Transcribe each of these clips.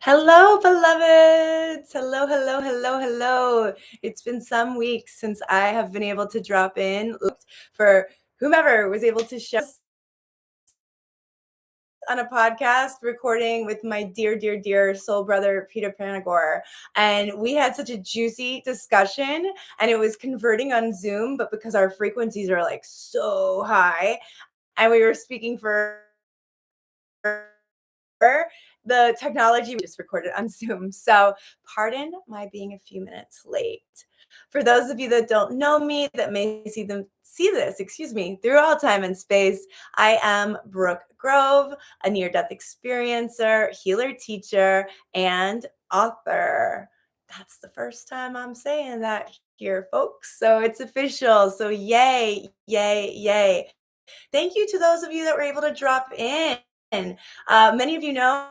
Hello, beloveds. Hello, hello, hello, hello. It's been some weeks since I have been able to drop in for whomever was able to show us on a podcast recording with my dear, dear, dear soul brother, Peter Panagor. And we had such a juicy discussion, and it was converting on Zoom, but because our frequencies are like so high, and we were speaking for the technology we just recorded on Zoom. So pardon my being a few minutes late. For those of you that don't know me, that may see this, through all time and space, I am Brooke Grove, a near-death experiencer, healer teacher, and author. That's the first time I'm saying that here, folks. So it's official. So yay, yay, yay. Thank you to those of you that were able to drop in. Many of you know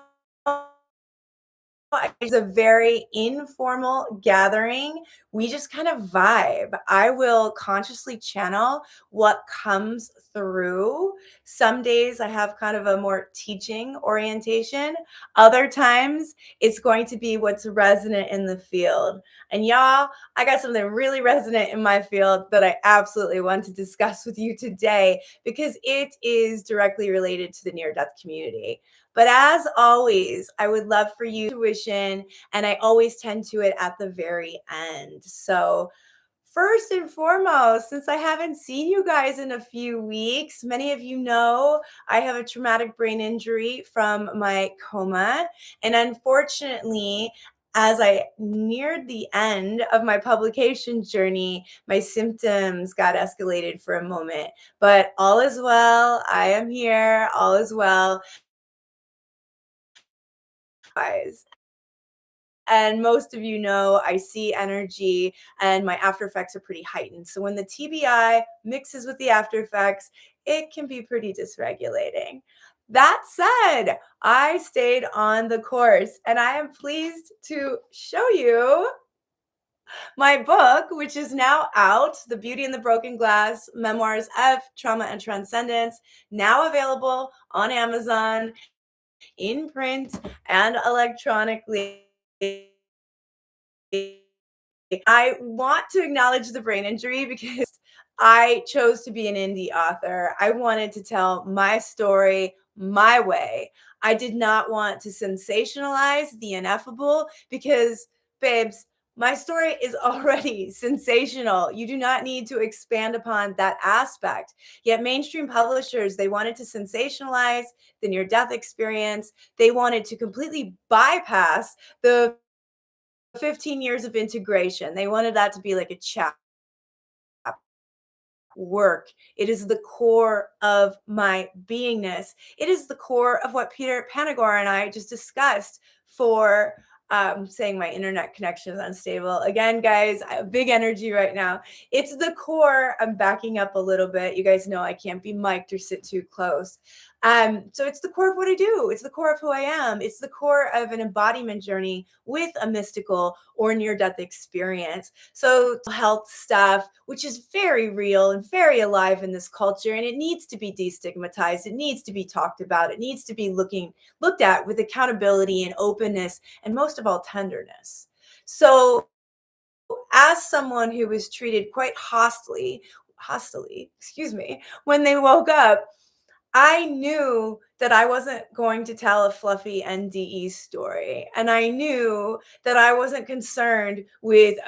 it's a very informal gathering. We just kind of vibe. I will consciously channel what comes through. Some days I have kind of a more teaching orientation. Other times it's going to be what's resonant in the field. And y'all, I got something really resonant in my field that I absolutely want to discuss with you today because it is directly related to the near-death community. But as always, I would love for you to wish in, and I always tend to it at the very end. So first and foremost, since I haven't seen you guys in a few weeks, many of you know I have a traumatic brain injury from my coma. And unfortunately, as I neared the end of my publication journey, my symptoms got escalated for a moment. But all is well. I am here. All is well. Guys. And most of you know I see energy and my after effects are pretty heightened. So when the TBI mixes with the after effects, it can be pretty dysregulating. That said, I stayed on the course and I am pleased to show you my book, which is now out, The Beauty in the Broken Glass, Memoirs of Trauma and Transcendence, now available on Amazon in print and electronically. I want to acknowledge the brain injury because I chose to be an indie author. I wanted to tell my story my way. I did not want to sensationalize the ineffable because, babes, my story is already sensational. You do not need to expand upon that aspect. Yet mainstream publishers, they wanted to sensationalize the near-death experience. They wanted to completely bypass the 15 years of integration. They wanted that to be like a chapter work. It is the core of my beingness. It is the core of what Peter Panagor and I just discussed for saying my internet connection is unstable. Again, guys, I have big energy right now. It's the core. I'm backing up a little bit. You guys know I can't be mic'd or sit too close. So it's the core of what I do. It's the core of who I am. It's the core of an embodiment journey with a mystical or near-death experience. So health stuff, which is very real and very alive in this culture, and it needs to be destigmatized. It needs to be talked about. It needs to be looked at with accountability and openness, and most of all, tenderness. So as someone who was treated quite hostily, excuse me, when they woke up, I knew that I wasn't going to tell a fluffy NDE story. And I knew that I wasn't concerned with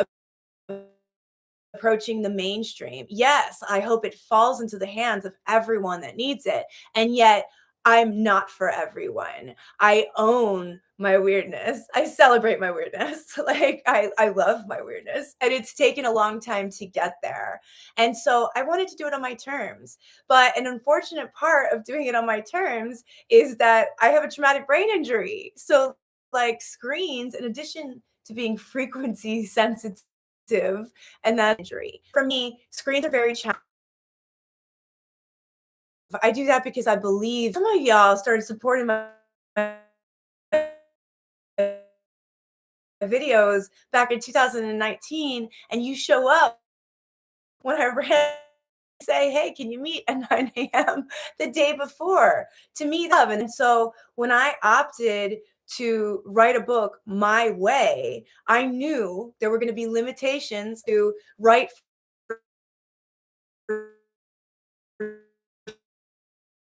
approaching the mainstream. Yes, I hope it falls into the hands of everyone that needs it. And yet, I'm not for everyone. I own my weirdness. I celebrate my weirdness. Like I love my weirdness. And it's taken a long time to get there. And so I wanted to do it on my terms. But an unfortunate part of doing it on my terms is that I have a traumatic brain injury. So like screens, in addition to being frequency sensitive, and that injury. For me, screens are very challenging. I do that because I believe some of y'all started supporting my videos back in 2019, and you show up when I ran say, hey, can you meet at 9 a.m. the day before to meet up? And so when I opted to write a book my way, I knew there were going to be limitations to write for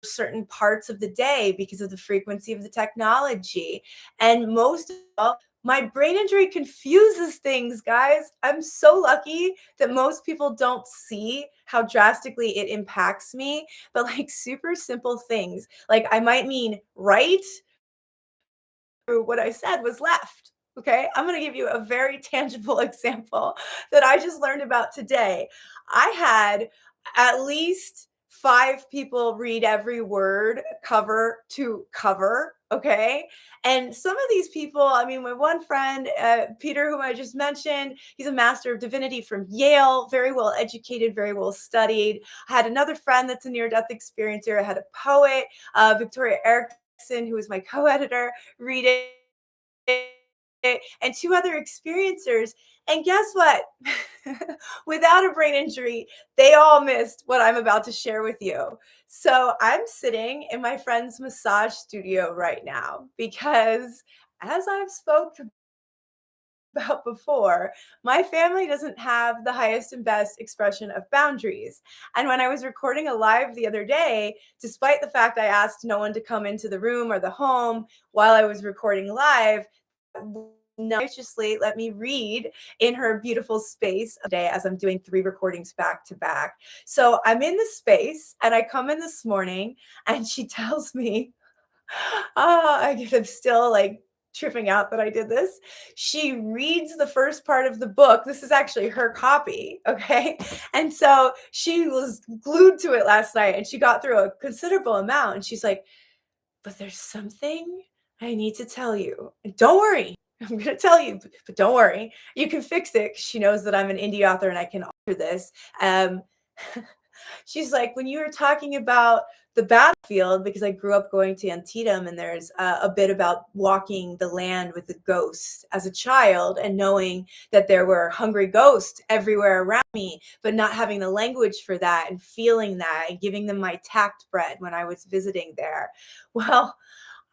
certain parts of the day because of the frequency of the technology. And most of all, my brain injury confuses things, guys. I'm so lucky that most people don't see how drastically it impacts me, but like super simple things. Like I might mean right, what I said was left. Okay, I'm going to give you a very tangible example that I just learned about today. I had at least 5 people read every word cover to cover. Okay, and some of these people, I mean, my one friend, Peter, whom I just mentioned, he's a Master of Divinity from Yale, very well educated, very well studied. I had another friend that's a near-death experiencer. I had a poet, Victoria Erickson, who was my co-editor, read it, and 2 other experiencers. And guess what? Without a brain injury, they all missed what I'm about to share with you. So I'm sitting in my friend's massage studio right now because, as I've spoken about before, my family doesn't have the highest and best expression of boundaries. And when I was recording a live the other day, despite the fact I asked no one to come into the room or the home while I was recording live, graciously let me read in her beautiful space today as I'm doing 3 recordings back to back. So I'm in the space and I come in this morning and she tells me, I'm still like tripping out that I did this. She reads the first part of the book. This is actually her copy. Okay. And so she was glued to it last night and she got through a considerable amount. And she's like, but there's something I need to tell you. And don't worry. I'm going to tell you, but don't worry. You can fix it. 'Cause she knows that I'm an indie author and I can alter this. Um, she's like, when you were talking about the battlefield, because I grew up going to Antietam, and there's a bit about walking the land with the ghosts as a child and knowing that there were hungry ghosts everywhere around me, but not having the language for that and feeling that and giving them my tact bread when I was visiting there. Well,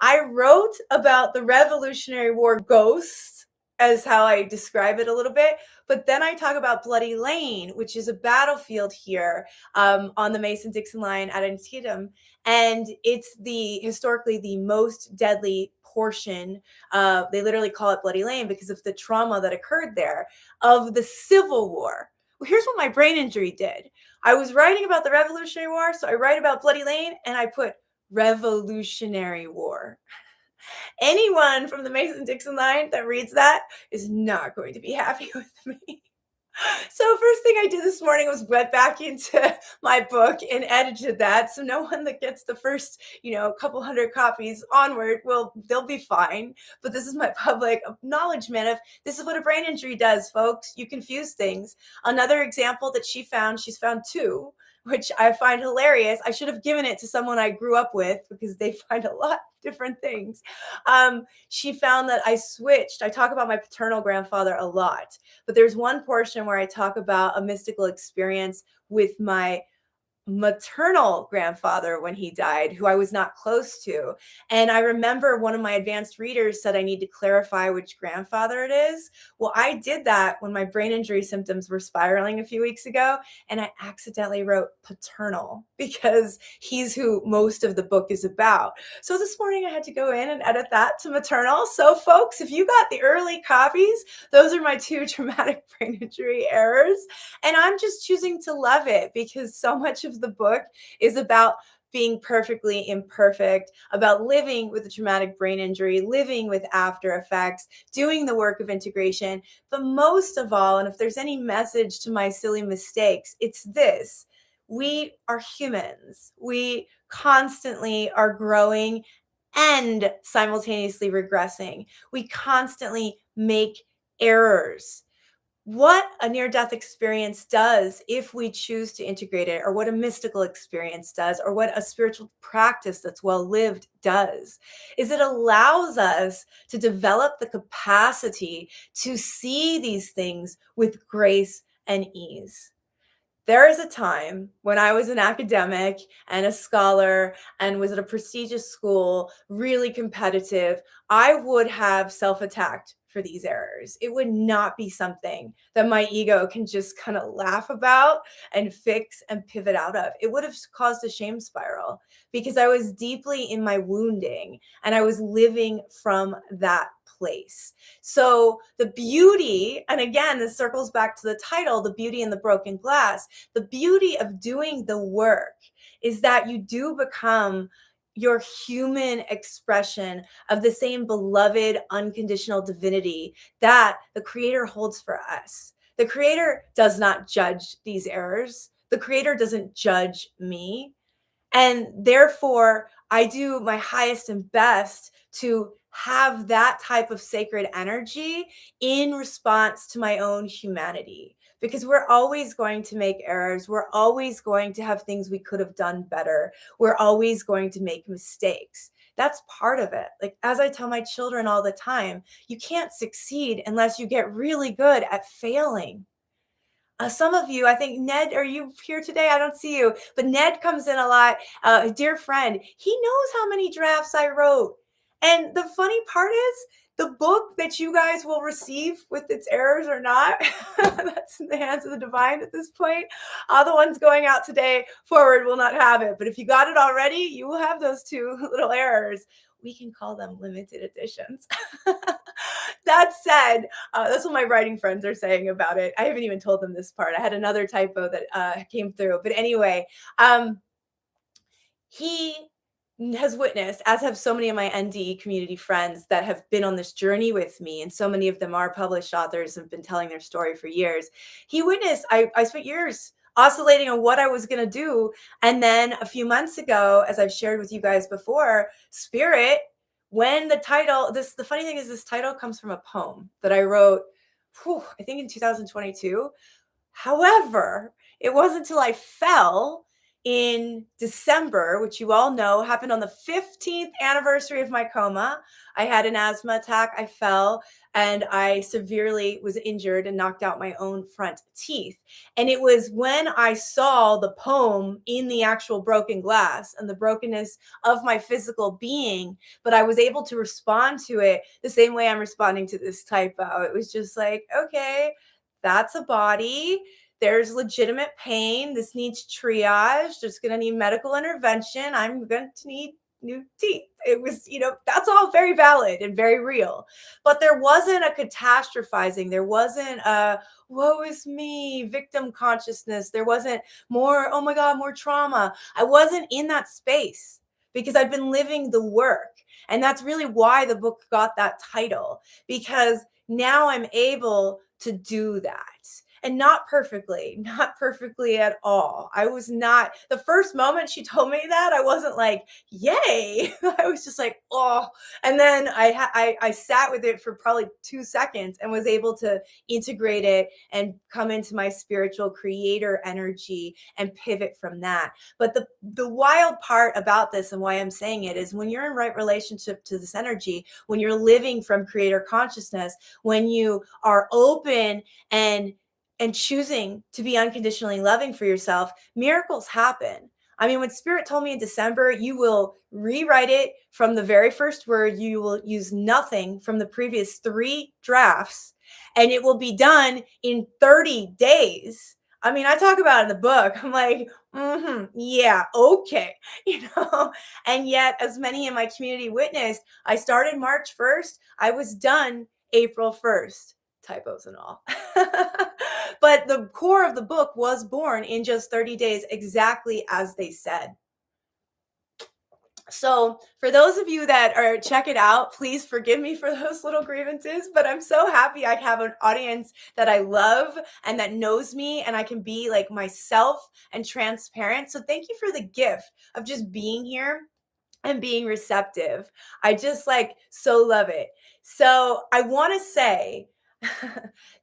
I wrote about the Revolutionary War ghosts as how I describe it a little bit, but then I talk about Bloody Lane, which is a battlefield here on the Mason-Dixon line at Antietam, and it's historically the most deadly portion. They literally call it Bloody Lane because of the trauma that occurred there of the Civil War. Well, here's what my brain injury did. I was writing about the Revolutionary War, so I write about Bloody Lane, and I put Revolutionary War. Anyone from the Mason-Dixon line that reads that is not going to be happy with me. So first thing I did this morning was went back into my book and edited that. So no one that gets the first, couple hundred copies onward they'll be fine. But this is my public acknowledgement of this is what a brain injury does, folks. You confuse things. Another example that she's found 2, which I find hilarious. I should have given it to someone I grew up with because they find a lot of different things. She found that I switched. I talk about my paternal grandfather a lot, but there's one portion where I talk about a mystical experience with my maternal grandfather when he died, who I was not close to. And I remember one of my advanced readers said I need to clarify which grandfather it is. Well, I did that when my brain injury symptoms were spiraling a few weeks ago, and I accidentally wrote paternal because he's who most of the book is about. So this morning I had to go in and edit that to maternal. So folks, if you got the early copies, those are my 2 traumatic brain injury errors. And I'm just choosing to love it because so much of the book is about being perfectly imperfect, about living with a traumatic brain injury, living with after effects, doing the work of integration. But most of all, and if there's any message to my silly mistakes, it's this: we are humans. We constantly are growing and simultaneously regressing. We constantly make errors. What a near-death experience does if we choose to integrate it, or what a mystical experience does, or what a spiritual practice that's well lived does, is it allows us to develop the capacity to see these things with grace and ease. There is a time when I was an academic and a scholar and was at a prestigious school, really competitive, I would have self-attacked for these errors. It would not be something that my ego can just kind of laugh about and fix and pivot out of. It would have caused a shame spiral because I was deeply in my wounding and I was living from that place. So the beauty, and again, this circles back to the title, The Beauty in the Broken Glass. The beauty of doing the work is that you do become your human expression of the same beloved unconditional divinity that the Creator holds for us. The Creator does not judge these errors. The Creator doesn't judge me. And therefore, I do my highest and best to have that type of sacred energy in response to my own humanity. Because we're always going to make errors. We're always going to have things we could have done better. We're always going to make mistakes. That's part of it. Like, as I tell my children all the time, you can't succeed unless you get really good at failing. Some of you, I think Ned, are you here today? I don't see you, but Ned comes in a lot. A dear friend. He knows how many drafts I wrote. And the funny part is, the book that you guys will receive with its errors or not, that's in the hands of the divine at this point. The ones going out today forward will not have it. But if you got it already, you will have those two little errors. We can call them limited editions. That said, that's what my writing friends are saying about it. I haven't even told them this part. I had another typo that came through. But anyway, he has witnessed, as have so many of my NDE community friends that have been on this journey with me, and so many of them are published authors and have been telling their story for years. He witnessed, I spent years oscillating on what I was going to do. And then a few months ago, as I've shared with you guys before, Spirit, when the title, the funny thing is this title comes from a poem that I wrote, I think in 2022. However, it wasn't until I fell in December, which you all know happened on the 15th anniversary of my coma. I had an asthma attack. I fell and I severely was injured and knocked out my own front teeth. And it was when I saw the poem in the actual broken glass and the brokenness of my physical being, but I was able to respond to it the same way I'm responding to this typo. It was just like, okay, that's a body. There's legitimate pain. This needs triage. There's going to need medical intervention. I'm going to need new teeth. It was, that's all very valid and very real. But there wasn't a catastrophizing. There wasn't a woe is me victim consciousness. There wasn't more, oh my God, more trauma. I wasn't in that space because I've been living the work. And that's really why the book got that title, because now I'm able to do that. And not perfectly at all. I was not, the first moment she told me that, I wasn't like, yay. I was just like, oh. And then I sat with it for probably 2 seconds and was able to integrate it and come into my spiritual creator energy and pivot from that. But the wild part about this and why I'm saying it is when you're in right relationship to this energy, when you're living from creator consciousness, when you are open and choosing to be unconditionally loving for yourself, miracles happen. I mean, when Spirit told me in December, you will rewrite it from the very first word, you will use nothing from the previous 3 drafts, and it will be done in 30 days. I mean, I talk about it in the book. I'm like, yeah, okay. And yet, as many in my community witnessed, I started March 1st. I was done April 1st. Typos and all. But the core of the book was born in just 30 days, exactly as they said. So for those of you that are check it out, please forgive me for those little grievances, but I'm so happy I have an audience that I love and that knows me, and I can be like myself and transparent. So thank you for the gift of just being here and being receptive. I just so love it. So I want to say,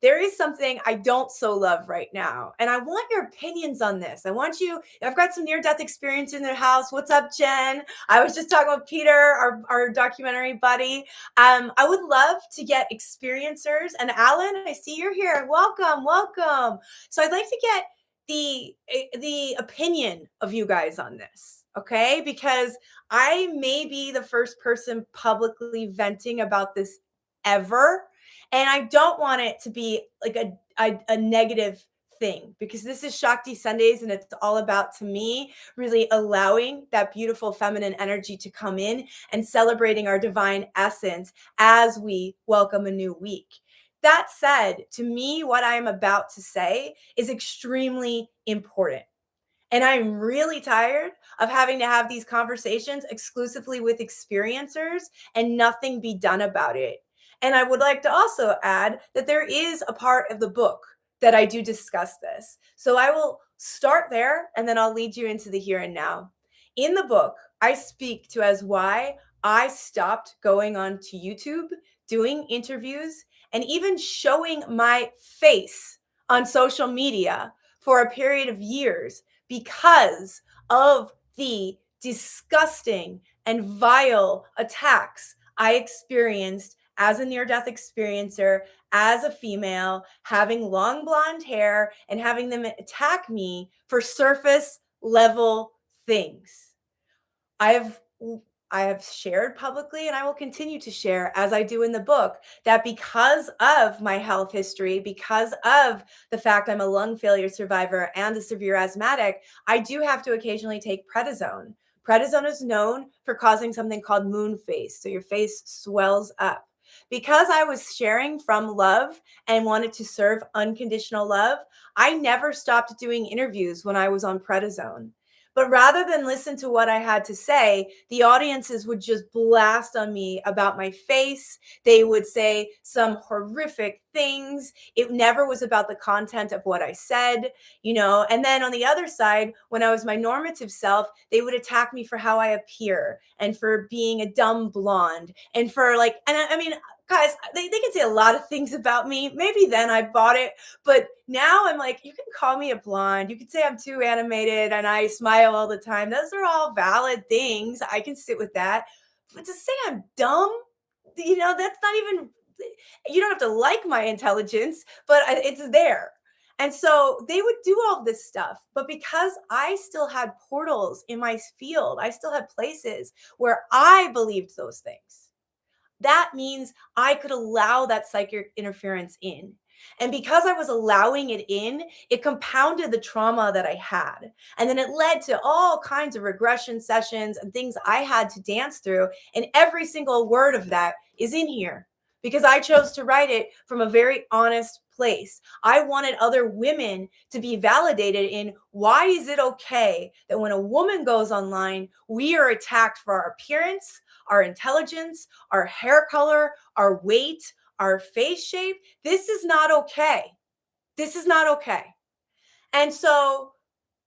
there is something I don't so love right now. And I want your opinions on this. I've got some near-death experience in their house. What's up, Jen? I was just talking with Peter, our documentary buddy. I would love to get experiencers. And Alan, I see you're here. Welcome. So I'd like to get the opinion of you guys on this, okay? Because I may be the first person publicly venting about this ever, and I don't want it to be like a negative thing, because this is Shakti Sundays and it's all about, to me, really allowing that beautiful feminine energy to come in and celebrating our divine essence as we welcome a new week. That said, to me, what I'm about to say is extremely important. And I'm really tired of having to have these conversations exclusively with experiencers and nothing be done about it. And I would like to also add that there is a part of the book that I do discuss this. So I will start there and then I'll lead you into the here and now. In the book, I speak to as why I stopped going on to YouTube, doing interviews, and even showing my face on social media for a period of years because of the disgusting and vile attacks I experienced as a near-death experiencer, as a female, having long blonde hair and having them attack me for surface level things. I have I have shared publicly, and I will continue to share, as I do in the book, that because of my health history, because of the fact I'm a lung failure survivor and a severe asthmatic, I do have to occasionally take prednisone. Prednisone is known for causing something called moon face, so your face swells up. Because I was sharing from love and wanted to serve unconditional love, I never stopped doing interviews when I was on prednisone. But rather than listen to what I had to say, the audiences would just blast on me about my face. They would say some horrific things. It never was about the content of what I said, you know. And then on the other side, when I was my normative self, they would attack me for how I appear and for being a dumb blonde and for like, and I mean, guys, they can say a lot of things about me. Maybe then I bought it, but now I'm like, you can call me a blonde. You can say I'm too animated and I smile all the time. Those are all valid things. I can sit with that. But to say I'm dumb, you know, that's not even, you don't have to like my intelligence, but it's there. And so they would do all this stuff. But because I still had portals in my field, I still had places where I believed those things. That means I could allow that psychic interference in. And because I was allowing it in, it compounded the trauma that I had. And then it led to all kinds of regression sessions and things I had to dance through. And every single word of that is in here because I chose to write it from a very honest place. I wanted other women to be validated in why is it okay that when a woman goes online, we are attacked for our appearance, our intelligence, our hair color, our weight, our face shape. This is not okay. This is not okay. And so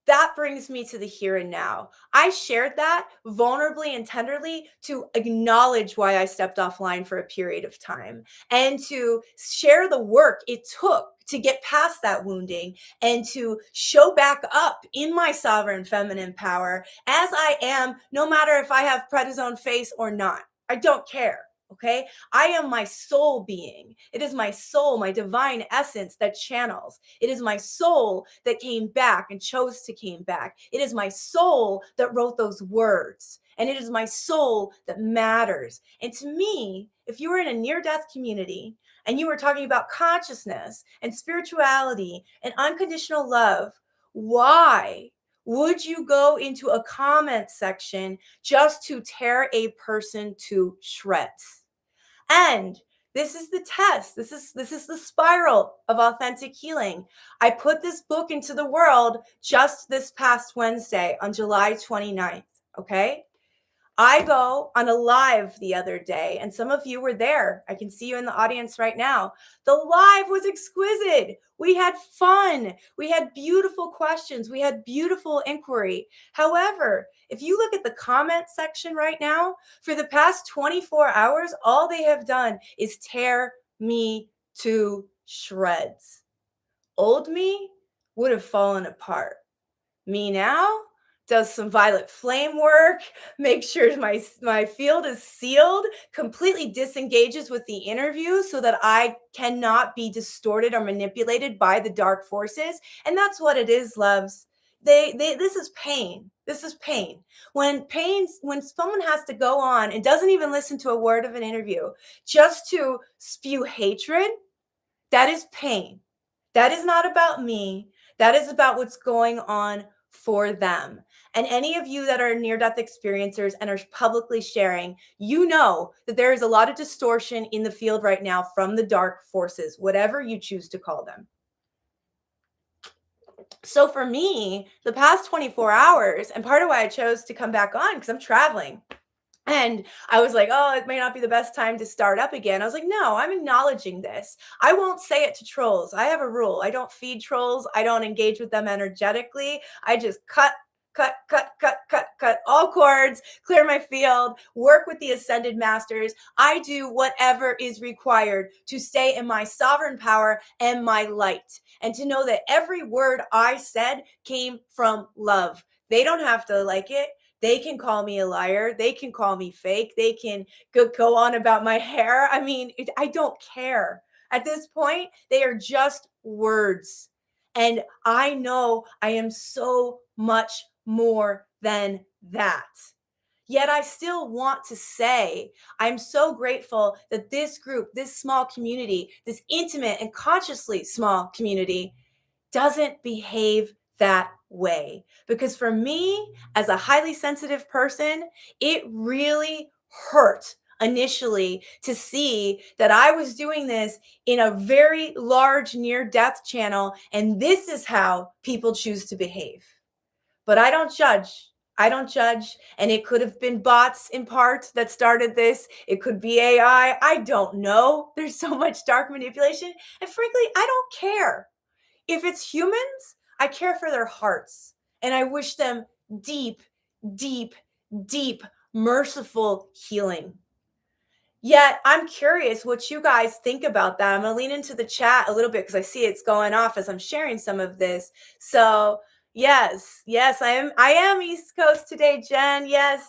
that brings me to the here and now. I shared that vulnerably and tenderly to acknowledge why I stepped offline for a period of time and to share the work it took to get past that wounding and to show back up in my sovereign feminine power as I am, no matter if I have prednisone face or not. I don't care. Okay. I am my soul being. It is my soul, my divine essence that channels. It is my soul that came back and chose to came back. It is my soul that wrote those words. And it is my soul that matters. And to me, if you were in a near-death community and you were talking about consciousness and spirituality and unconditional love, why would you go into a comment section just to tear a person to shreds? And this is the test. This is the spiral of authentic healing. I put this book into the world just this past Wednesday on July 29th. Okay. I go on a live the other day, and some of you were there. I can see you in the audience right now. The live was exquisite. We had fun. We had beautiful questions. We had beautiful inquiry. However, if you look at the comment section right now, for the past 24 hours, all they have done is tear me to shreds. Old me would have fallen apart. Me now, does some violet flame work, make sure my field is sealed, completely disengages with the interview so that I cannot be distorted or manipulated by the dark forces. And that's what it is, loves. This is pain. This is pain. When someone has to go on and doesn't even listen to a word of an interview just to spew hatred, that is pain. That is not about me. That is about what's going on for them. And any of you that are near-death experiencers and are publicly sharing, you know that there is a lot of distortion in the field right now from the dark forces, whatever you choose to call them. So for me, the past 24 hours, and part of why I chose to come back on, because I'm traveling, and I was like, oh, it may not be the best time to start up again. I was like, no, I'm acknowledging this. I won't say it to trolls. I have a rule. I don't feed trolls. I don't engage with them energetically. I just cut all cords, clear my field, work with the ascended masters. I do whatever is required to stay in my sovereign power and my light, and to know that every word I said came from love. They don't have to like it. They can call me a liar. They can call me fake. They can go on about my hair. I mean, I don't care. At this point, they are just words. And I know I am so much more than that. Yet I still want to say, I'm so grateful that this group, this small community, this intimate and consciously small community doesn't behave that way. Because for me, as a highly sensitive person, it really hurt initially to see that I was doing this in a very large near-death channel, and this is how people choose to behave. But I don't judge. I don't judge. And it could have been bots in part that started this. It could be AI. I don't know. There's so much dark manipulation. And frankly, I don't care. If it's humans, I care for their hearts. And I wish them deep, deep, deep, merciful healing. Yet I'm curious what you guys think about that. I'm going to lean into the chat a little bit because I see it's going off as I'm sharing some of this. So yes, I am East Coast today, Jen. Yes.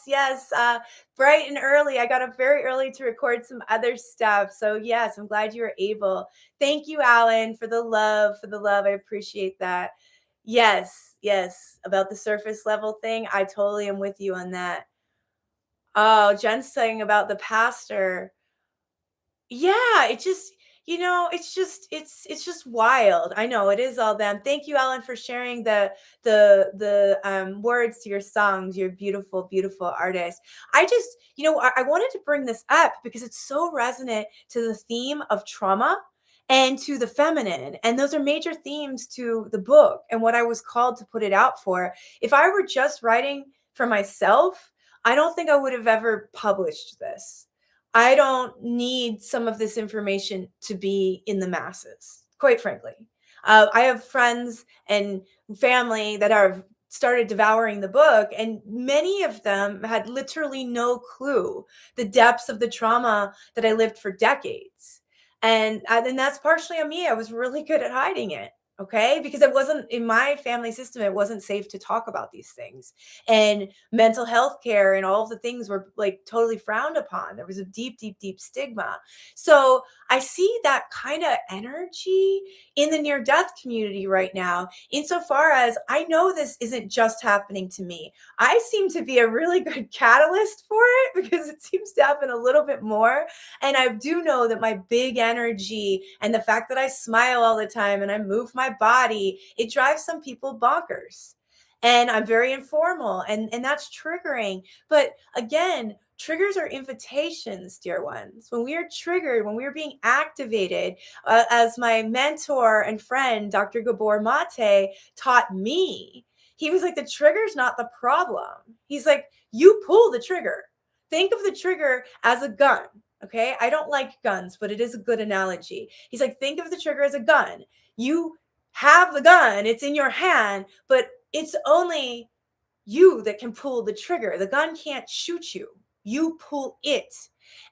Bright and early. I got up very early to record some other stuff. So yes, I'm glad you were able. Thank you, Alan, for the love, I appreciate that. Yes. About the surface level thing. I totally am with you on that. Oh, Jen's saying about the pastor. Yeah, it just, it's just wild. I know it is all them. Thank you, Ellen, for sharing the words to your songs. You're beautiful, beautiful artist. I just, I wanted to bring this up because it's so resonant to the theme of trauma and to the feminine. And those are major themes to the book and what I was called to put it out for. If I were just writing for myself, I don't think I would have ever published this. I don't need some of this information to be in the masses, quite frankly. I have friends and family that have started devouring the book, and many of them had literally no clue the depths of the trauma that I lived for decades. And then that's partially on me. I was really good at hiding it. Okay. Because it wasn't in my family system. It wasn't safe to talk about these things, and mental health care and all of the things were like totally frowned upon. There was a deep, deep, deep stigma. So I see that kind of energy in the near-death community right now, insofar as I know this isn't just happening to me. I seem to be a really good catalyst for it because it seems to happen a little bit more. And I do know that my big energy and the fact that I smile all the time and I move my body, it drives some people bonkers. And I'm very informal, and that's triggering. But again, triggers are invitations, dear ones. When we are triggered, when we are being activated, as my mentor and friend, Dr. Gabor Mate, taught me, he was like, the trigger's not the problem. He's like, you pull the trigger. Think of the trigger as a gun. Okay. I don't like guns, but it is a good analogy. He's like, think of the trigger as a gun. You have the gun, it's in your hand, but it's only you that can pull the trigger. The gun can't shoot you. You pull it.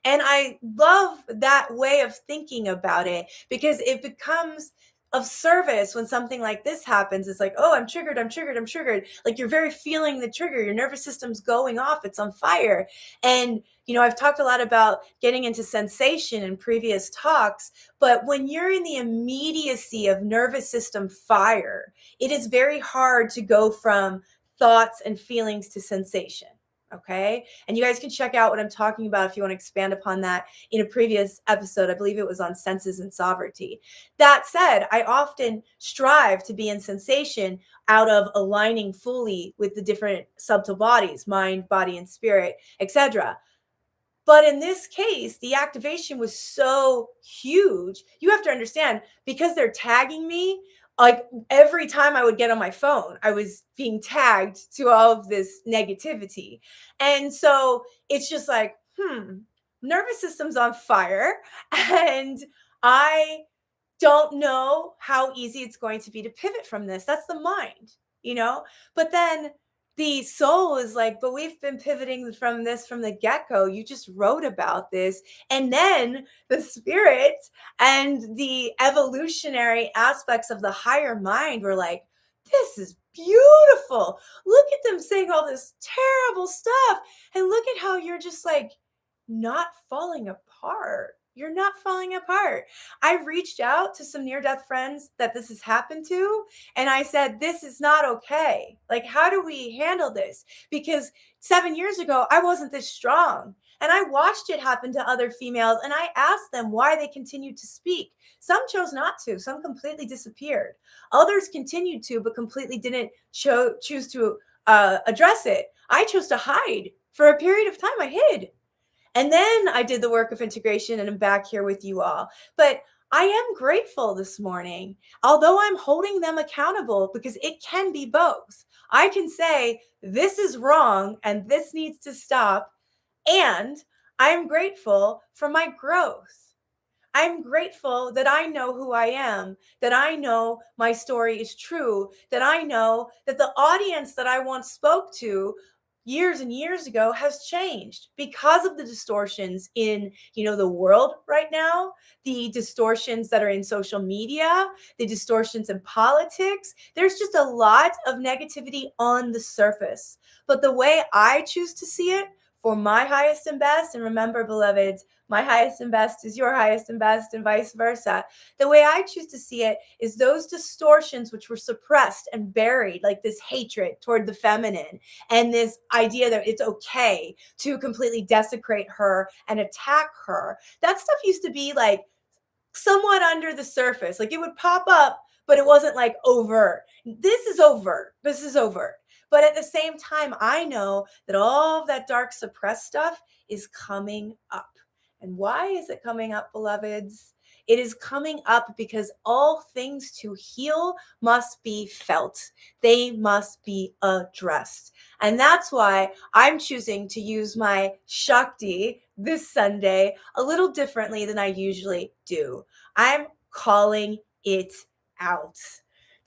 And I love that way of thinking about it because it becomes of service when something like this happens. It's like, oh, I'm triggered, I'm triggered, I'm triggered. Like you're very feeling the trigger. Your nervous system's going off. It's on fire. And, I've talked a lot about getting into sensation in previous talks, but when you're in the immediacy of nervous system fire, it is very hard to go from thoughts and feelings to sensation. Okay. And you guys can check out what I'm talking about if you want to expand upon that in a previous episode. I believe it was on senses and sovereignty. That said, I often strive to be in sensation out of aligning fully with the different subtle bodies, mind, body, and spirit, etc. But in this case, the activation was so huge. You have to understand, because they're tagging me, like every time I would get on my phone, I was being tagged to all of this negativity. And so it's just like, nervous system's on fire. And I don't know how easy it's going to be to pivot from this. That's the mind, But then the soul is like, but we've been pivoting from this from the get-go. You just wrote about this. And then the spirit and the evolutionary aspects of the higher mind were like, this is beautiful. Look at them saying all this terrible stuff. And look at how you're just like not falling apart. You're not falling apart. I reached out to some near-death friends that this has happened to, and I said, this is not okay. Like, how do we handle this? Because 7 years ago, I wasn't this strong. And I watched it happen to other females, and I asked them why they continued to speak. Some chose not to. Some completely disappeared. Others continued to, but completely didn't choose to address it. I chose to hide. For a period of time, I hid. And then I did the work of integration and I'm back here with you all. But I am grateful this morning, although I'm holding them accountable, because it can be both. I can say, this is wrong and this needs to stop. And I'm grateful for my growth. I'm grateful that I know who I am, that I know my story is true, that I know that the audience that I once spoke to years and years ago has changed because of the distortions in, the world right now, the distortions that are in social media, the distortions in politics. There's just a lot of negativity on the surface. But the way I choose to see it for my highest and best, and remember, beloveds, my highest and best is your highest and best, and vice versa. The way I choose to see it is those distortions which were suppressed and buried, like this hatred toward the feminine and this idea that it's okay to completely desecrate her and attack her. That stuff used to be like somewhat under the surface. Like it would pop up, but it wasn't like overt. This is overt. This is overt. But at the same time, I know that all of that dark suppressed stuff is coming up. And why is it coming up, beloveds? It is coming up because all things to heal must be felt. They must be addressed. And that's why I'm choosing to use my Shakti this Sunday a little differently than I usually do. I'm calling it out.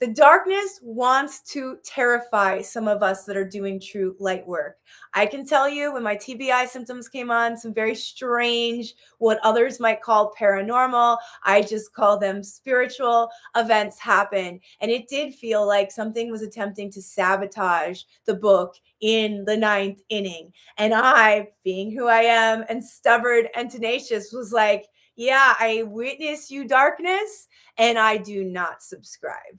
The darkness wants to terrify some of us that are doing true light work. I can tell you when my TBI symptoms came on, some very strange, what others might call paranormal, I just call them spiritual events happen. And it did feel like something was attempting to sabotage the book in the 9th inning. And I, being who I am and stubborn and tenacious, was like, yeah, I witness you, darkness, and I do not subscribe.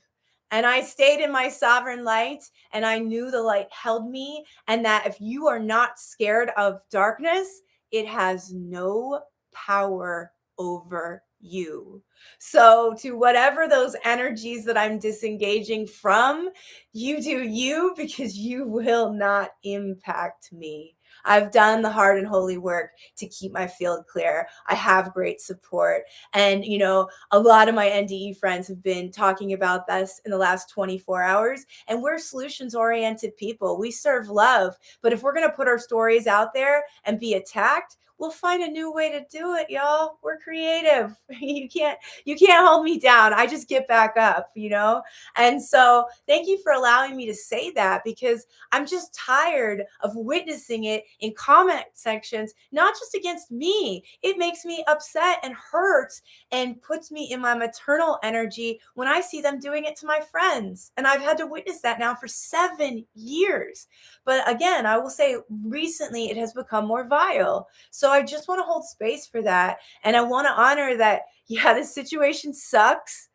And I stayed in my sovereign light, and I knew the light held me, and that if you are not scared of darkness, it has no power over you. So to whatever those energies that I'm disengaging from, you do you, because you will not impact me. I've done the hard and holy work to keep my field clear. I have great support. And, a lot of my NDE friends have been talking about this in the last 24 hours. And we're solutions-oriented people. We serve love. But if we're going to put our stories out there and be attacked, we'll find a new way to do it, y'all. We're creative. You can't You can't hold me down. I just get back up, you know? And so thank you for allowing me to say that, because I'm just tired of witnessing it in comment sections, not just against me. It makes me upset and hurt and puts me in my maternal energy when I see them doing it to my friends. And I've had to witness that now for 7 years. But again, I will say recently it has become more vile. So I just want to hold space for that. And I want to honor that, yeah, this situation sucks.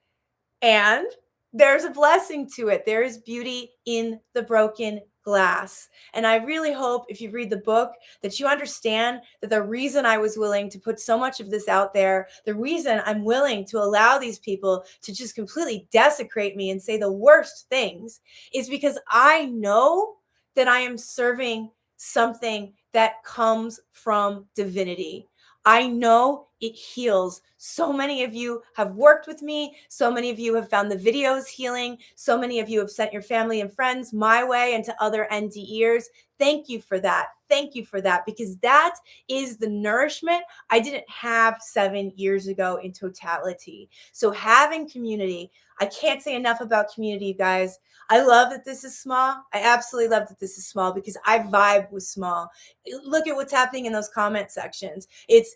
And there's a blessing to it. There is beauty in the broken glass. And I really hope if you read the book that you understand that the reason I was willing to put so much of this out there, the reason I'm willing to allow these people to just completely desecrate me and say the worst things, is because I know that I am serving something that comes from divinity. I know it heals. So many of you have worked with me. So many of you have found the videos healing. So many of you have sent your family and friends my way and to other NDErs. Thank you for that. Thank you for that, because that is the nourishment I didn't have 7 years ago in totality. So having community, I can't say enough about community, guys. I love that this is small. I absolutely love that this is small because I vibe with small. Look at what's happening in those comment sections. It's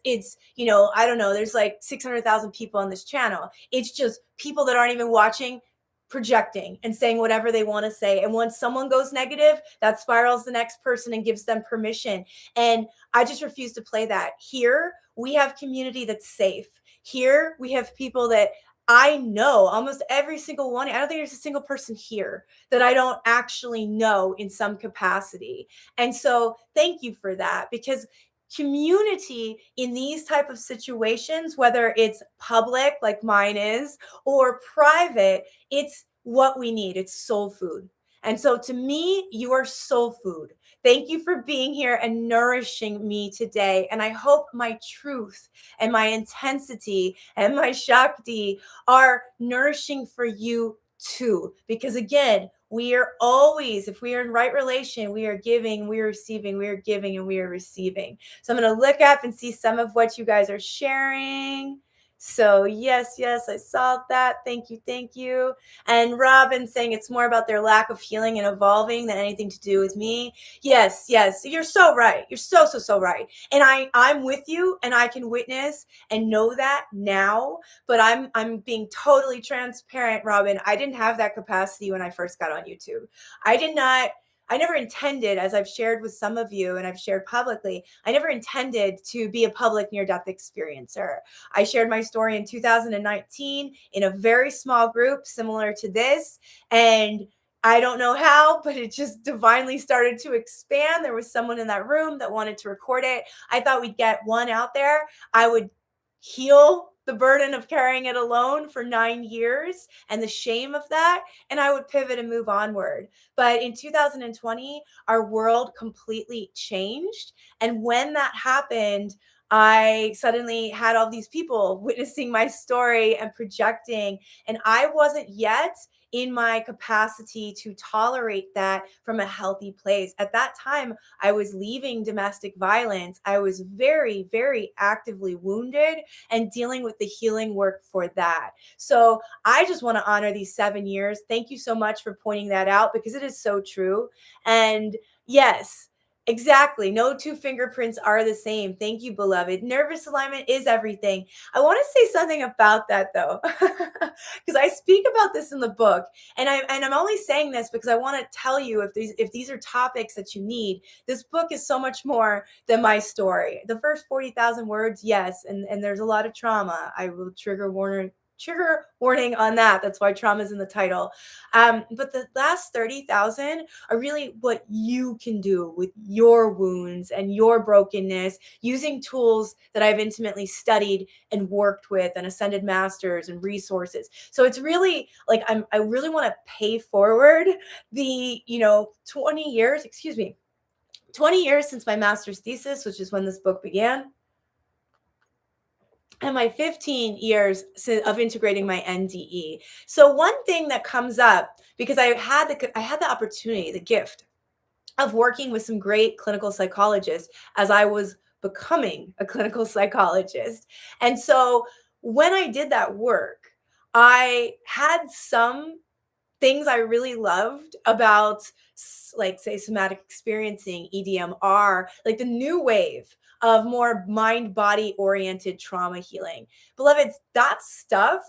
I don't know, there's like 600,000 people on this channel. It's just people that aren't even watching, projecting and saying whatever they want to say. And once someone goes negative, that spirals the next person and gives them permission. And I just refuse to play that. Here, we have community that's safe. Here, we have people that I know, almost every single one. I don't think there's a single person here that I don't actually know in some capacity. And so thank you for that, because community in these type of situations, whether it's public like mine is or private, it's what we need. It's soul food. And so to me, you are soul food. Thank you for being here and nourishing me today. And I hope my truth and my intensity and my Shakti are nourishing for you too. Because again, we are always, if we are in right relation, we are giving, we are receiving, we are giving, and we are receiving. So I'm going to look up and see some of what you guys are sharing. So yes, I saw that. Thank you, thank you. And Robin saying it's more about their lack of healing and evolving than anything to do with me. Yes, you're so right. You're so right. And I'm with you, and I can witness and know that now. But I'm being totally transparent, Robin. I didn't have that capacity when I first got on YouTube. I never intended, as I've shared with some of you and I've shared publicly, I never intended to be a public near-death experiencer. I shared my story in 2019 in a very small group similar to this. And I don't know how, but it just divinely started to expand. There was someone in that room that wanted to record it. I thought we'd get one out there. I would heal the burden of carrying it alone for 9 years and the shame of that, and I would pivot and move onward. But in 2020, our world completely changed. And when that happened, I suddenly had all these people witnessing my story and projecting, and I wasn't yet in my capacity to tolerate that from a healthy place. At that time, I was leaving domestic violence. I was very, very actively wounded and dealing with the healing work for that. So I just want to honor these 7 years. Thank you so much for pointing that out, because it is so true. And yes, exactly. No two fingerprints are the same. Thank you, beloved. Nervous alignment is everything. I want to say something about that though, because I speak about this in the book, and I'm only saying this because I want to tell you if these are topics that you need. This book is so much more than my story. The first 40,000 words, yes, and there's a lot of trauma. I will trigger warning on that. That's why trauma is in the title. But the last 30,000 are really what you can do with your wounds and your brokenness, using tools that I've intimately studied and worked with, and ascended masters and resources. So it's really like I really want to pay forward the 20 years since my master's thesis, which is when this book began, and my 15 years of integrating my NDE. So one thing that comes up, because I had the opportunity, the gift of working with some great clinical psychologists as I was becoming a clinical psychologist. And so when I did that work, I had some things I really loved about, like, say, somatic experiencing, EDMR, like the new wave of more mind-body oriented trauma healing. Beloveds, that stuff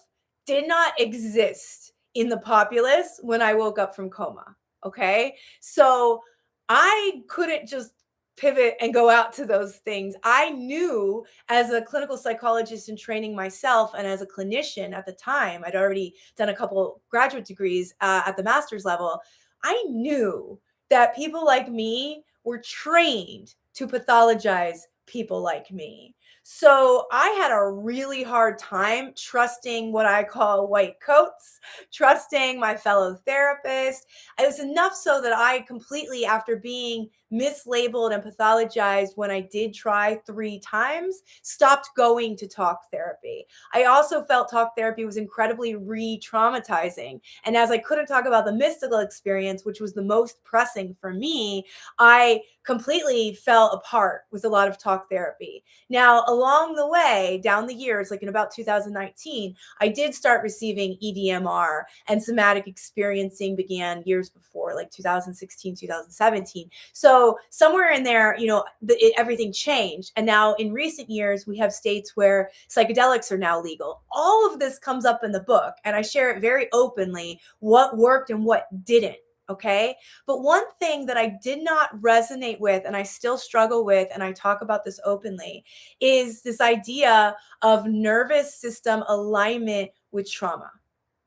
did not exist in the populace when I woke up from coma. Okay. So I couldn't just pivot and go out to those things. I knew, as a clinical psychologist in training myself and as a clinician at the time, I'd already done a couple graduate degrees at the master's level. I knew that people like me were trained to pathologize people like me. So I had a really hard time trusting what I call white coats, trusting my fellow therapists. It was enough so that I completely, after being mislabeled and pathologized when I did try 3 times, stopped going to talk therapy. I also felt talk therapy was incredibly re-traumatizing. And as I couldn't talk about the mystical experience, which was the most pressing for me, I completely fell apart with a lot of talk therapy. Now, along the way, down the years, like in about 2019, I did start receiving EDMR, and somatic experiencing began years before, like 2016, 2017. So somewhere in there, everything changed. And now in recent years, we have states where psychedelics are now legal. All of this comes up in the book, and I share it very openly, what worked and what didn't. Okay. But one thing that I did not resonate with, and I still struggle with, and I talk about this openly, is this idea of nervous system alignment with trauma.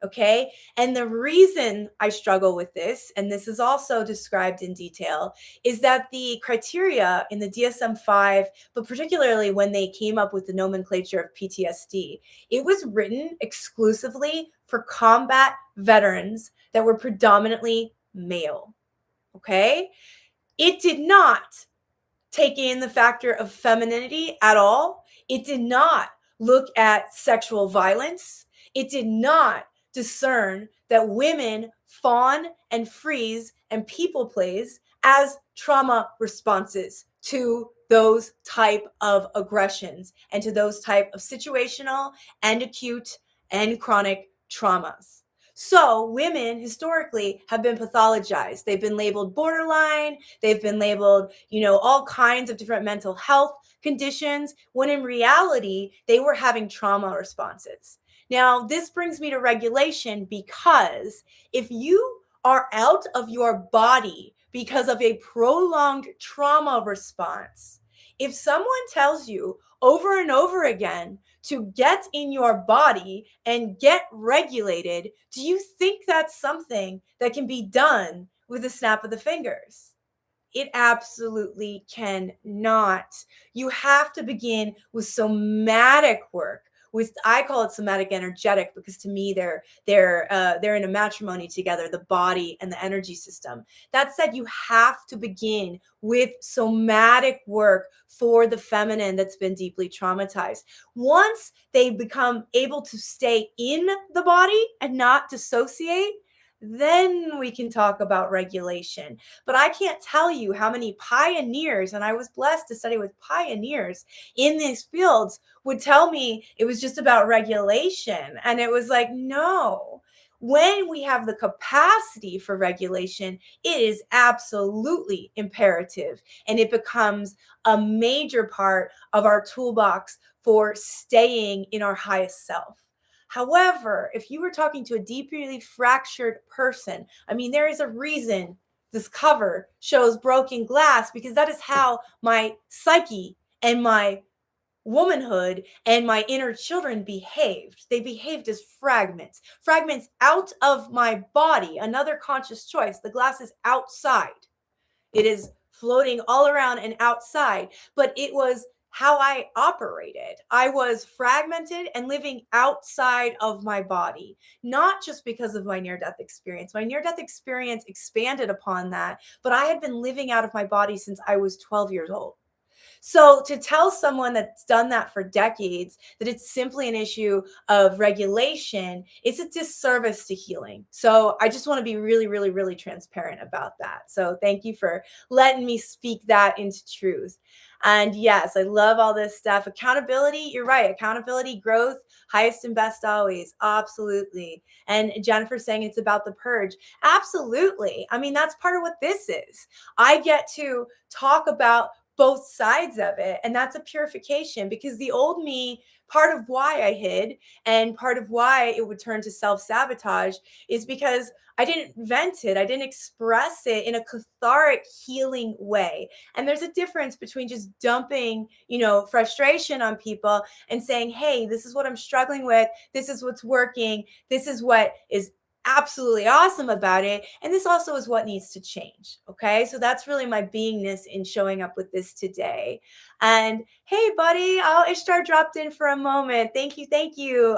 Okay. And the reason I struggle with this, and this is also described in detail, is that the criteria in the DSM-5, but particularly when they came up with the nomenclature of PTSD, it was written exclusively for combat veterans that were predominantly male. Okay. It did not take in the factor of femininity at all. It did not look at sexual violence. It did not discern that women fawn and freeze and people please as trauma responses to those type of aggressions and to those type of situational and acute and chronic traumas. So women historically have been pathologized. They've been labeled borderline. They've been labeled, all kinds of different mental health conditions, when in reality, they were having trauma responses. Now, this brings me to regulation, because if you are out of your body because of a prolonged trauma response, if someone tells you over and over again to get in your body and get regulated, do you think that's something that can be done with a snap of the fingers? It absolutely cannot. You have to begin with somatic work. I call it somatic energetic, because to me they're in a matrimony together, the body and the energy system. That said, you have to begin with somatic work for the feminine that's been deeply traumatized. Once they become able to stay in the body and not dissociate, then we can talk about regulation. But I can't tell you how many pioneers, and I was blessed to study with pioneers in these fields, would tell me it was just about regulation. And it was like, no. When we have the capacity for regulation, it is absolutely imperative. And it becomes a major part of our toolbox for staying in our highest self. However, if you were talking to a deeply fractured person, there is a reason this cover shows broken glass, because that is how my psyche and my womanhood and my inner children behaved. They behaved as fragments out of my body, another conscious choice. The glass is outside. It is floating all around and outside, but it was how I operated. I was fragmented and living outside of my body, not just because of my near-death experience. My near-death experience expanded upon that, but I had been living out of my body since I was 12 years old. So to tell someone that's done that for decades that it's simply an issue of regulation, it's a disservice to healing. So I just want to be really, really, really transparent about that. So thank you for letting me speak that into truth. And yes, I love all this stuff. Accountability, you're right. Accountability, growth, highest and best always. Absolutely. And Jennifer's saying it's about the purge. Absolutely. I mean, that's part of what this is. I get to talk about both sides of it. And that's a purification, because the old me, part of why I hid and part of why it would turn to self-sabotage is because I didn't vent it. I didn't express it in a cathartic, healing way. And there's a difference between just dumping, frustration on people and saying, hey, this is what I'm struggling with. This is what's working. This is what is absolutely awesome about it. And this also is what needs to change. Okay. So that's really my beingness in showing up with this today. And hey, buddy, Ishtar dropped in for a moment. Thank you. Thank you.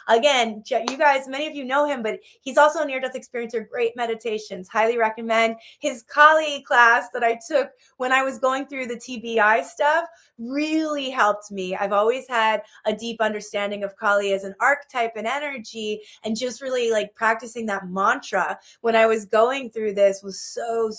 Again, you guys, many of you know him, but he's also a near-death experiencer. Great meditations. Highly recommend his Kali class that I took when I was going through the TBI stuff. Really helped me. I've always had a deep understanding of Kali as an archetype and energy, and just really like practicing that mantra when I was going through this was so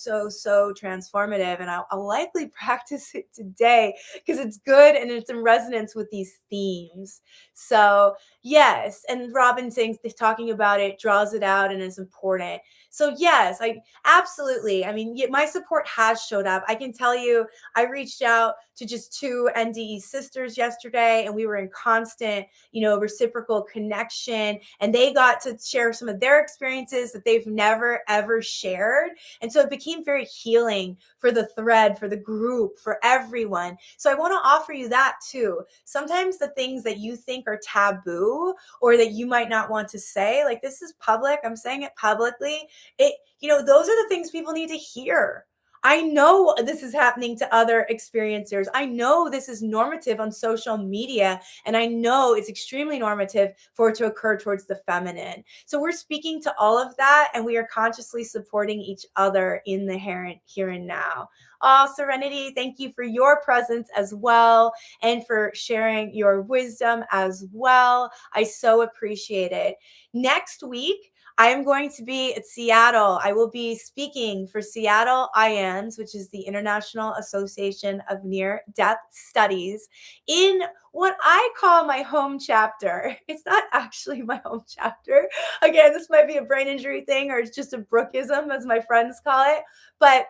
transformative. And I'll likely practice it today because it's good and it's in resonance with these themes. So yes, and Robin saying, talking about it draws it out and is important. So yes, I absolutely. I mean, my support has showed up. I can tell you, I reached out to just 2 NDE sisters yesterday, and we were in constant, reciprocal connection, and they got to share some of their experiences that they've never ever shared. And so it became very healing for the thread, for the group, for everyone. So I want to offer you that too. Sometimes the things that you think are taboo or that you might not want to say, like, this is public, I'm saying it publicly, those are the things people need to hear. I know this is happening to other experiencers. I know this is normative on social media, and I know it's extremely normative for it to occur towards the feminine. So we're speaking to all of that, and we are consciously supporting each other in the here and now. Oh, Serenity, thank you for your presence as well, and for sharing your wisdom as well. I so appreciate it. Next week, I am going to be at Seattle. I will be speaking for Seattle IANDS, which is the International Association of Near-Death Studies, in what I call my home chapter. It's not actually my home chapter. Again, this might be a brain injury thing, or it's just a Brookeism, as my friends call it. But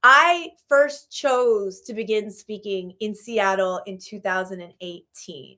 I first chose to begin speaking in Seattle in 2018.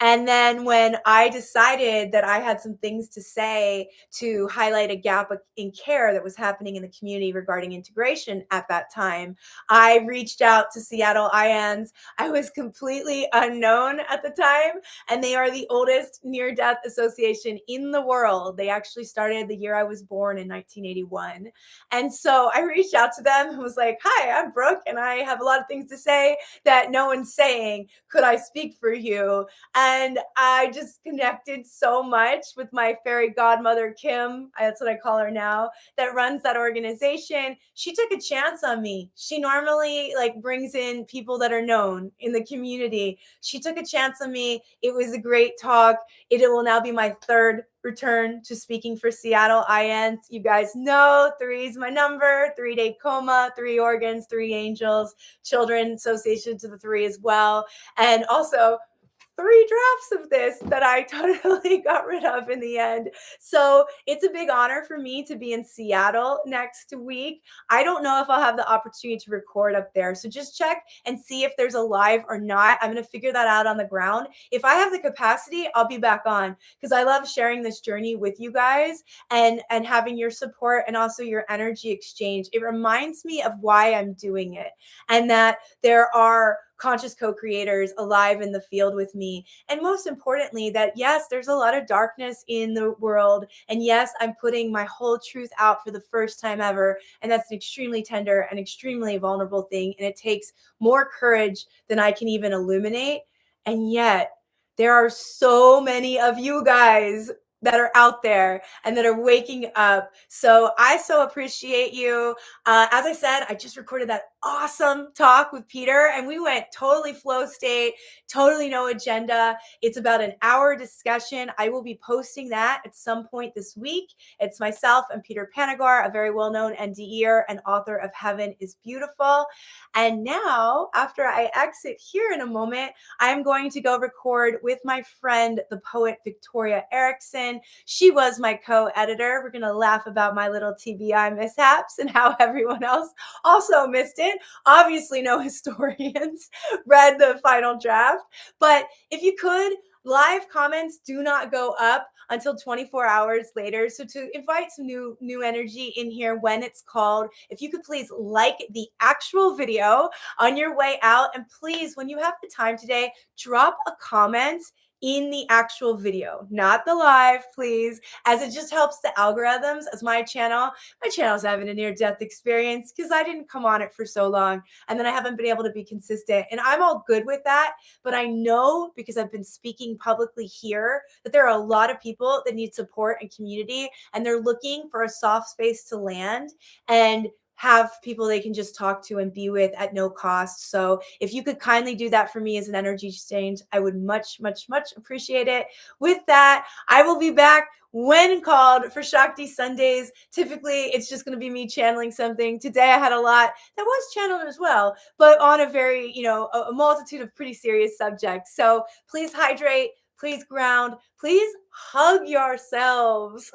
And then when I decided that I had some things to say to highlight a gap in care that was happening in the community regarding integration at that time, I reached out to Seattle IANDS. I was completely unknown at the time, and they are the oldest near-death association in the world. They actually started the year I was born in 1981. And so I reached out to them and was like, hi, I'm Brooke, and I have a lot of things to say that no one's saying. Could I speak for you? And I just connected so much with my fairy godmother, Kim, that's what I call her now, that runs that organization. She took a chance on me. She normally brings in people that are known in the community. She took a chance on me. It was a great talk. It will now be my 3rd return to speaking for Seattle IANDS. You guys know 3 is my number, 3-day coma, 3 organs, 3 angels, children association to the 3 as well. And also 3 drafts of this that I totally got rid of in the end. So it's a big honor for me to be in Seattle next week. I don't know if I'll have the opportunity to record up there. So just check and see if there's a live or not. I'm going to figure that out on the ground. If I have the capacity, I'll be back on, because I love sharing this journey with you guys and having your support and also your energy exchange. It reminds me of why I'm doing it, and that there are conscious co-creators alive in the field with me. And most importantly, that yes, there's a lot of darkness in the world. And yes, I'm putting my whole truth out for the first time ever. And that's an extremely tender and extremely vulnerable thing. And it takes more courage than I can even illuminate. And yet there are so many of you guys that are out there and that are waking up. So I so appreciate you. As I said, I just recorded that awesome talk with Peter, and we went totally flow state, totally no agenda. It's about an hour discussion. I will be posting that at some point this week. It's myself and Peter Panagor, a very well-known NDEer and author of Heaven is Beautiful. And now, after I exit here in a moment, I'm going to go record with my friend, the poet Victoria Erickson. She was my co-editor. We're going to laugh about my little TBI mishaps and how everyone else also missed it. Obviously, no historians read the final draft, but if you could, live comments do not go up until 24 hours later. So to invite some new energy in here when it's called, if you could please like the actual video on your way out, and please, when you have the time today, drop a comment in the actual video, not the live, please, as it just helps the algorithms. As my channel's having a near-death experience because I didn't come on it for so long, and then I haven't been able to be consistent, and I'm all good with that. But I know, because I've been speaking publicly here, that there are a lot of people that need support and community, and they're looking for a soft space to land and have people they can just talk to and be with at no cost. So if you could kindly do that for me as an energy exchange, I would much, much, much appreciate it. With that, I will be back when called for Shakti Sundays. Typically, it's just going to be me channeling something. Today, I had a lot that was channeled as well, but on a very, a multitude of pretty serious subjects. So please hydrate. Please ground. Please hug yourselves.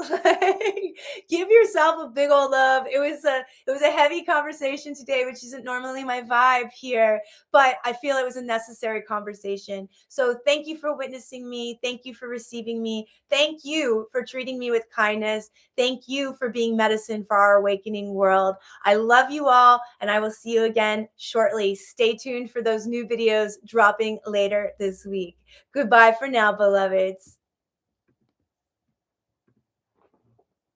Give yourself a big old love. It was a heavy conversation today, which isn't normally my vibe here, but I feel it was a necessary conversation. So thank you for witnessing me. Thank you for receiving me. Thank you for treating me with kindness. Thank you for being medicine for our awakening world. I love you all, and I will see you again shortly. Stay tuned for those new videos dropping later this week. Goodbye for now, beloveds.